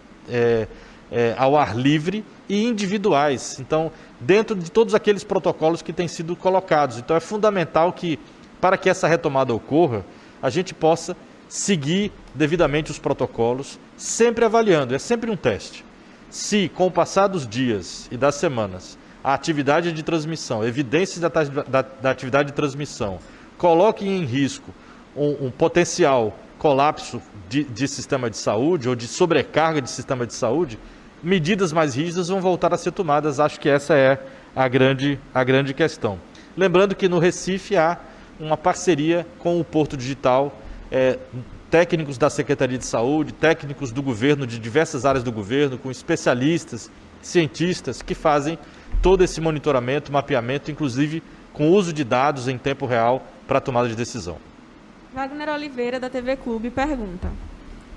ao ar livre e individuais. Então, dentro de todos aqueles protocolos que têm sido colocados. Então, é fundamental que, para que essa retomada ocorra, a gente possa seguir devidamente os protocolos, sempre avaliando, é sempre um teste. Se, com o passar dos dias e das semanas, a atividade de transmissão, evidências da atividade de transmissão, coloquem em risco um potencial colapso de sistema de saúde ou de sobrecarga de sistema de saúde, medidas mais rígidas vão voltar a ser tomadas. Acho que essa é a grande questão. Lembrando que no Recife há uma parceria com o Porto Digital, técnicos da Secretaria de Saúde, técnicos do governo, de diversas áreas do governo, com especialistas, cientistas que fazem todo esse monitoramento, mapeamento, inclusive com uso de dados em tempo real para a tomada de decisão. Wagner Oliveira, da TV Clube, pergunta: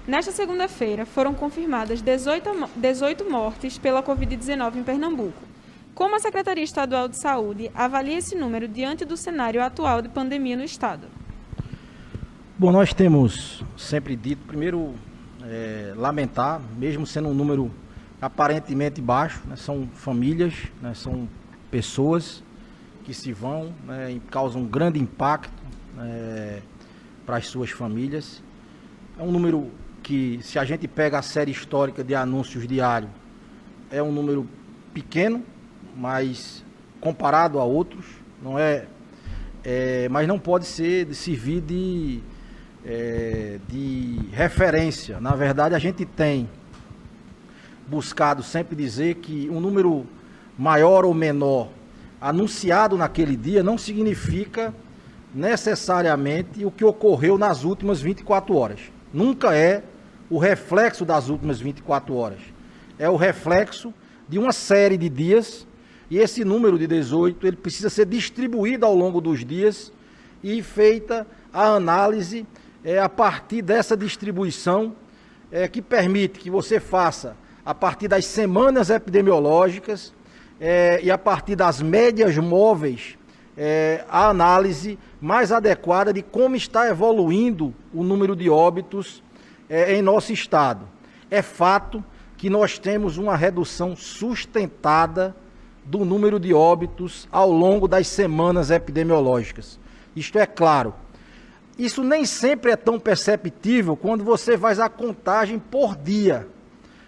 nesta segunda-feira foram confirmadas 18 mortes pela Covid-19 em Pernambuco. Como a Secretaria Estadual de Saúde avalia esse número diante do cenário atual de pandemia no Estado? Bom, nós temos sempre dito, primeiro, lamentar, mesmo sendo um número aparentemente baixo, né, são famílias, né, são pessoas que se vão, né, e causam um grande impacto para as suas famílias. É um número que, se a gente pega a série histórica de anúncios diários, é um número pequeno, mas comparado a outros, não mas não pode servir de referência. Na verdade, a gente tem buscado sempre dizer que um número maior ou menor anunciado naquele dia não significa necessariamente o que ocorreu nas últimas 24 horas. Nunca é o reflexo das últimas 24 horas. É o reflexo de uma série de dias, e esse número de 18 ele precisa ser distribuído ao longo dos dias e feita a análise a partir dessa distribuição que permite que você faça a partir das semanas epidemiológicas e a partir das médias móveis a análise mais adequada de como está evoluindo o número de óbitos em nosso estado. É fato que nós temos uma redução sustentada do número de óbitos ao longo das semanas epidemiológicas. Isto é claro. Isso nem sempre é tão perceptível quando você faz a contagem por dia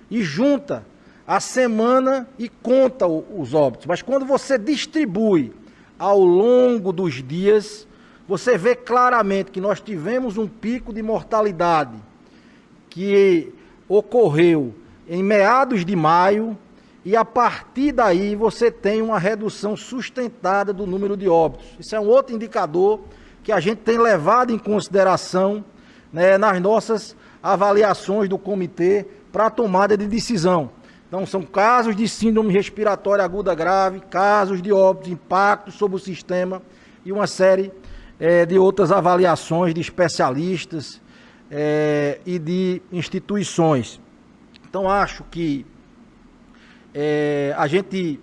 e junta a semana e conta os óbitos. Mas quando você distribui ao longo dos dias, você vê claramente que nós tivemos um pico de mortalidade que ocorreu em meados de maio, e a partir daí você tem uma redução sustentada do número de óbitos. Isso é um outro indicador que a gente tem levado em consideração, né, nas nossas avaliações do comitê para a tomada de decisão. Então, são casos de síndrome respiratória aguda grave, casos de óbitos, impactos sobre o sistema e uma série de outras avaliações de especialistas e de instituições. Então, acho que a gente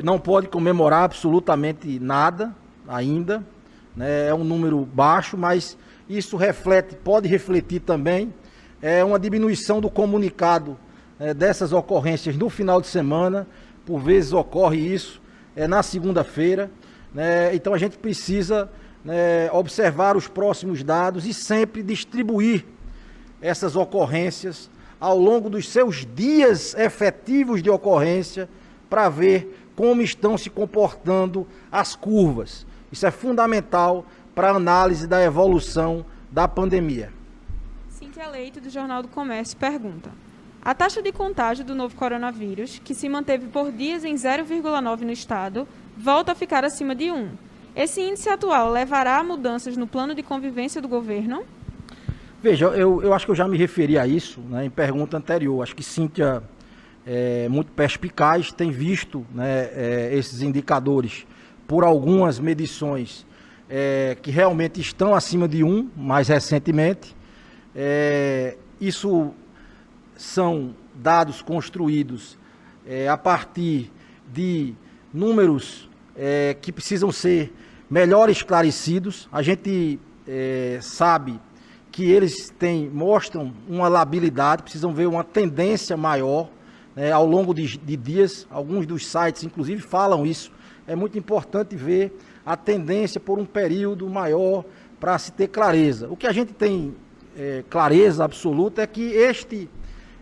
não pode comemorar absolutamente nada ainda, né? É um número baixo, mas isso pode refletir também uma diminuição do comunicado dessas ocorrências no final de semana. Por vezes ocorre isso na segunda-feira, né? Então a gente precisa observar os próximos dados e sempre distribuir essas ocorrências ao longo dos seus dias efetivos de ocorrência para ver como estão se comportando as curvas. Isso é fundamental para a análise da evolução da pandemia. Cíntia Leite, do Jornal do Comércio, pergunta: a taxa de contágio do novo coronavírus, que se manteve por dias em 0,9 no estado, volta a ficar acima de 1. Esse índice atual levará a mudanças no plano de convivência do governo? Veja, eu acho que eu já me referi a isso, né, em pergunta anterior. Acho que Cíntia muito perspicaz, tem visto, né, esses indicadores por algumas medições que realmente estão acima de 1, mais recentemente. Isso são dados construídos a partir de números que precisam ser melhor esclarecidos. A gente sabe que eles mostram uma labilidade, precisam ver uma tendência maior ao longo de dias. Alguns dos sites, inclusive, falam isso. É muito importante ver a tendência por um período maior para se ter clareza. O que a gente tem clareza absoluta é que este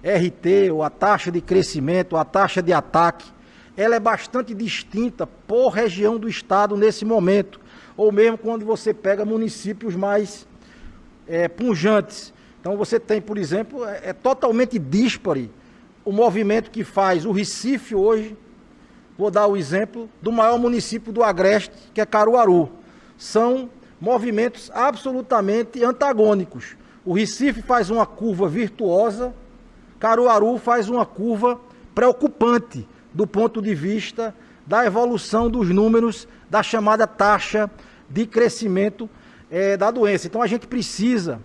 RT, ou a taxa de crescimento, a taxa de ataque, ela é bastante distinta por região do estado nesse momento, ou mesmo quando você pega municípios mais pujantes. Então você tem, por exemplo, é totalmente díspare o movimento que faz o Recife hoje. Vou dar o exemplo do maior município do Agreste, que é Caruaru. São movimentos absolutamente antagônicos. O Recife faz uma curva virtuosa, Caruaru faz uma curva preocupante do ponto de vista da evolução dos números da chamada taxa de crescimento da doença. Então a gente precisa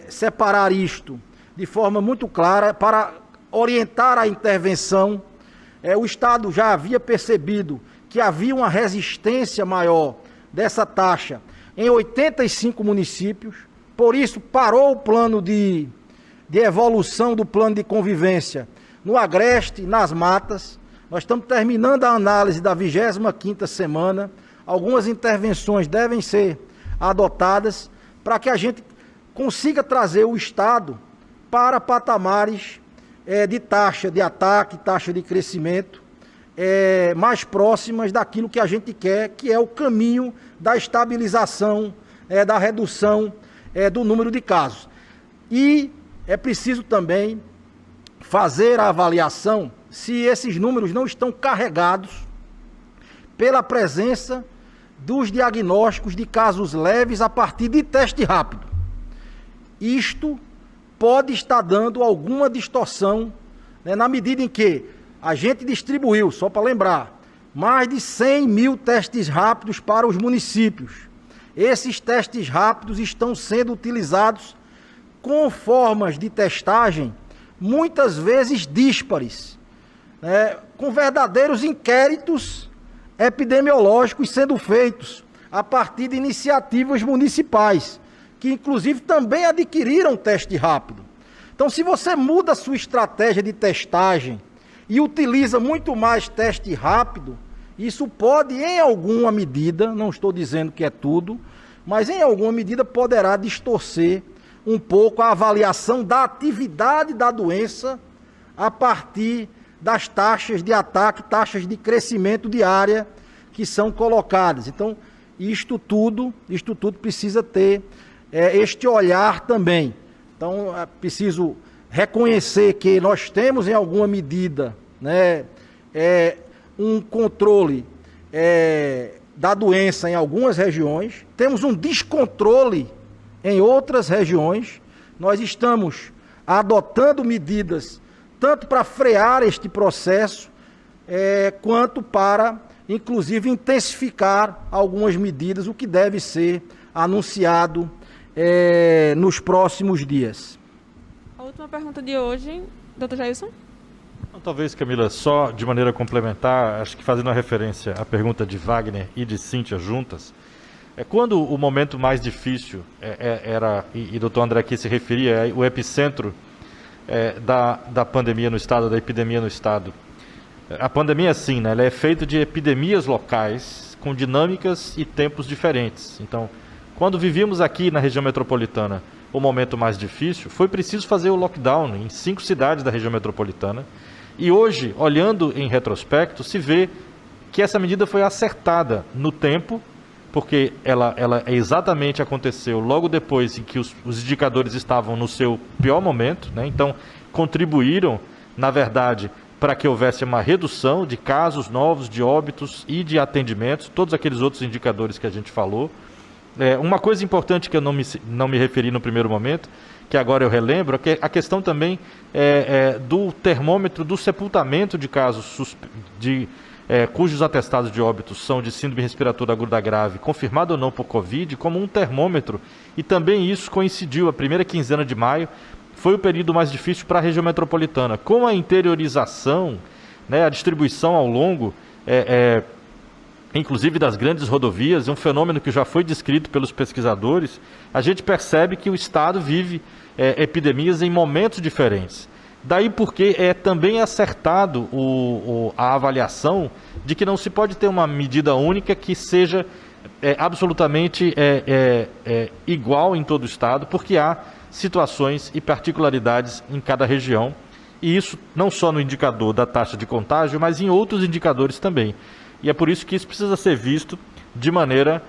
separar isto de forma muito clara para orientar a intervenção. O Estado já havia percebido que havia uma resistência maior dessa taxa em 85 municípios, por isso parou o plano de evolução do plano de convivência no Agreste, nas matas. Nós estamos terminando a análise da 25ª semana, algumas intervenções devem ser adotadas para que a gente consiga trazer o Estado para patamares de taxa de ataque, taxa de crescimento, mais próximas daquilo que a gente quer, que é o caminho da estabilização, da redução do número de casos. E é preciso também fazer a avaliação se esses números não estão carregados pela presença dos diagnósticos de casos leves a partir de teste rápido. Isto pode estar dando alguma distorção, na medida em que a gente distribuiu, só para lembrar, mais de 100 mil testes rápidos para os municípios. Esses testes rápidos estão sendo utilizados com formas de testagem muitas vezes díspares, com verdadeiros inquéritos epidemiológicos sendo feitos a partir de iniciativas municipais, que inclusive também adquiriram teste rápido. Então, se você muda a sua estratégia de testagem e utiliza muito mais teste rápido, isso pode, em alguma medida, não estou dizendo que é tudo, mas em alguma medida poderá distorcer um pouco a avaliação da atividade da doença a partir das taxas de ataque, taxas de crescimento diária que são colocadas. Então, isto tudo precisa ter este olhar também. Então, é preciso reconhecer que nós temos, em alguma medida, um controle da doença em algumas regiões, temos um descontrole em outras regiões. Nós estamos adotando medidas tanto para frear este processo, quanto para, inclusive, intensificar algumas medidas, o que deve ser anunciado nos próximos dias. A última pergunta de hoje, doutor Jailson. Talvez, Camila, só de maneira complementar, acho que fazendo uma referência à pergunta de Wagner e de Cíntia juntas, quando o momento mais difícil era, e o doutor André aqui se referia, o epicentro da pandemia no Estado, da epidemia no Estado. A pandemia, sim, ela é feita de epidemias locais, com dinâmicas e tempos diferentes. Então, quando vivíamos aqui na região metropolitana o momento mais difícil, foi preciso fazer o lockdown em 5 cidades da região metropolitana. E hoje, olhando em retrospecto, se vê que essa medida foi acertada no tempo, porque ela exatamente aconteceu logo depois em que os indicadores estavam no seu pior momento, então contribuíram, na verdade, para que houvesse uma redução de casos novos, de óbitos e de atendimentos, todos aqueles outros indicadores que a gente falou. Uma coisa importante que eu não me referi no primeiro momento, que agora eu relembro, é que a questão também do termômetro do sepultamento de casos cujos atestados de óbitos são de síndrome respiratória aguda grave, confirmado ou não por Covid, como um termômetro. E também isso coincidiu, a primeira quinzena de maio foi o período mais difícil para a região metropolitana. Com a interiorização, a distribuição ao longo, inclusive das grandes rodovias, um fenômeno que já foi descrito pelos pesquisadores, a gente percebe que o Estado vive epidemias em momentos diferentes. Daí porque também acertado a avaliação de que não se pode ter uma medida única que seja absolutamente igual em todo o estado, porque há situações e particularidades em cada região, e isso não só no indicador da taxa de contágio, mas em outros indicadores também. E é por isso que isso precisa ser visto de maneira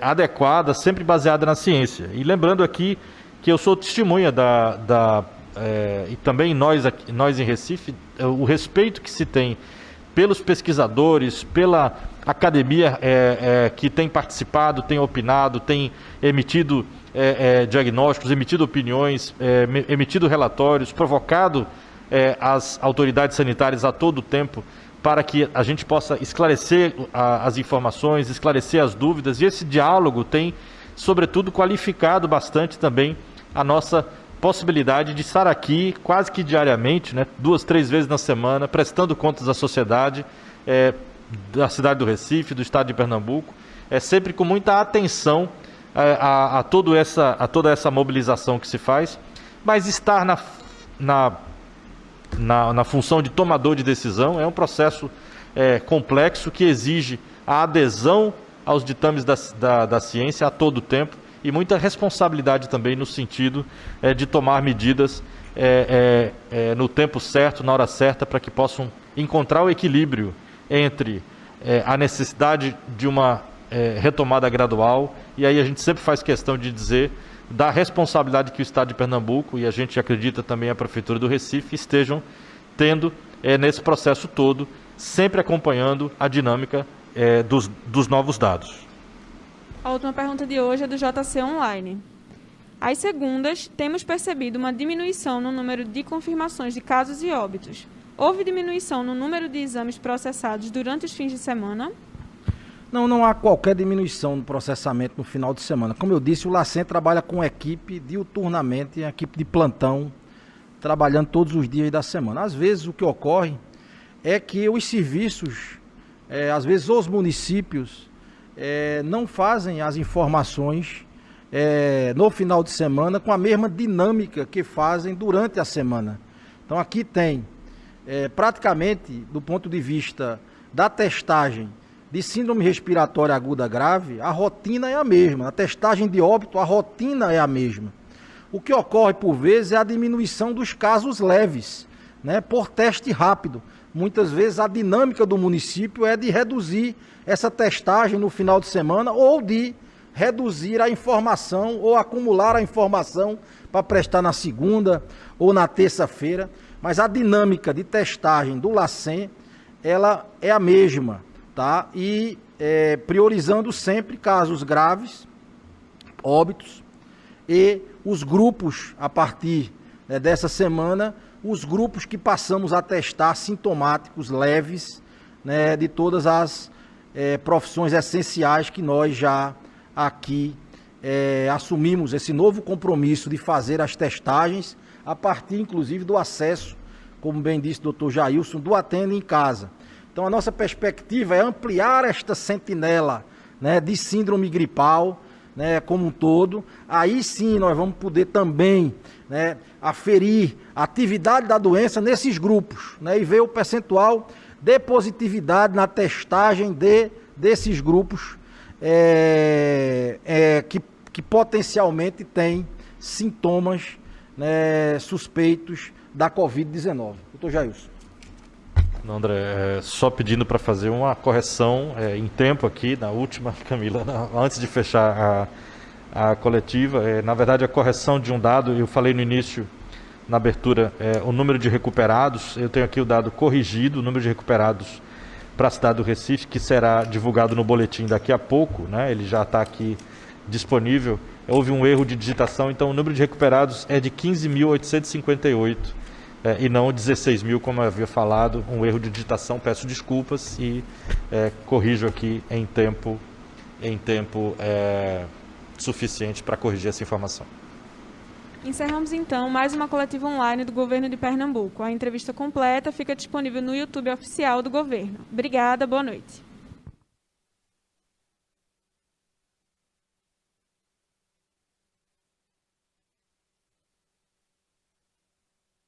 adequada, sempre baseada na ciência. E lembrando aqui que eu sou testemunha e também nós em Recife, o respeito que se tem pelos pesquisadores, pela academia que tem participado, tem opinado, tem emitido diagnósticos, emitido opiniões, emitido relatórios, provocado as autoridades sanitárias a todo tempo para que a gente possa esclarecer as informações, esclarecer as dúvidas, e esse diálogo tem, sobretudo, qualificado bastante também a nossa possibilidade de estar aqui quase que diariamente, né, 2, 3 vezes na semana, prestando contas à sociedade da cidade do Recife, do estado de Pernambuco, sempre com muita atenção a toda essa mobilização que se faz, mas estar na função de tomador de decisão é um processo complexo que exige a adesão aos ditames da ciência a todo tempo e muita responsabilidade também no sentido de tomar medidas no tempo certo, na hora certa, para que possam encontrar o equilíbrio entre a necessidade de uma retomada gradual, e aí a gente sempre faz questão de dizer da responsabilidade que o Estado de Pernambuco, e a gente acredita também a Prefeitura do Recife, estejam tendo nesse processo todo, sempre acompanhando a dinâmica dos novos dados. A última pergunta de hoje é do JC Online. Às segundas, temos percebido uma diminuição no número de confirmações de casos e óbitos. Houve diminuição no número de exames processados durante os fins de semana? Não há qualquer diminuição no processamento no final de semana. Como eu disse, o LACEN trabalha com equipe diuturnamente, equipe de plantão, trabalhando todos os dias da semana. Às vezes o que ocorre é que os serviços, às vezes os municípios, não fazem as informações no final de semana com a mesma dinâmica que fazem durante a semana. Então aqui tem, praticamente, do ponto de vista da testagem de síndrome respiratória aguda grave, a rotina é a mesma. A testagem de óbito, a rotina é a mesma. O que ocorre, por vezes, é a diminuição dos casos leves, né, por teste rápido. Muitas vezes a dinâmica do município é de reduzir essa testagem no final de semana ou de reduzir a informação ou acumular a informação para prestar na segunda ou na terça-feira. Mas a dinâmica de testagem do LACEN, ela é a mesma, tá? E priorizando sempre casos graves, óbitos, e os grupos, a partir dessa semana, os grupos que passamos a testar sintomáticos leves, né, de todas as profissões essenciais que nós já aqui assumimos esse novo compromisso de fazer as testagens a partir, inclusive, do acesso, como bem disse o doutor Jailson, do Atende em Casa. Então, a nossa perspectiva é ampliar esta sentinela, né, de síndrome gripal, né, como um todo. Aí sim nós vamos poder também, né, aferir a atividade da doença nesses grupos, né, e ver o percentual de positividade na testagem desses grupos que potencialmente têm sintomas, né, suspeitos da Covid-19. Doutor Jailson. Não, André, só pedindo para fazer uma correção em tempo aqui, na última, Camila, antes de fechar a coletiva. Na verdade, a correção de um dado, eu falei no início, na abertura, o número de recuperados. Eu tenho aqui o dado corrigido, o número de recuperados para a cidade do Recife, que será divulgado no boletim daqui a pouco, né? Ele já está aqui disponível. Houve um erro de digitação, então o número de recuperados é de 15.858. E não 16 mil, como eu havia falado, um erro de digitação, peço desculpas e corrijo aqui em tempo suficiente para corrigir essa informação. Encerramos então mais uma coletiva online do Governo de Pernambuco. A entrevista completa fica disponível no YouTube oficial do Governo. Obrigada, boa noite.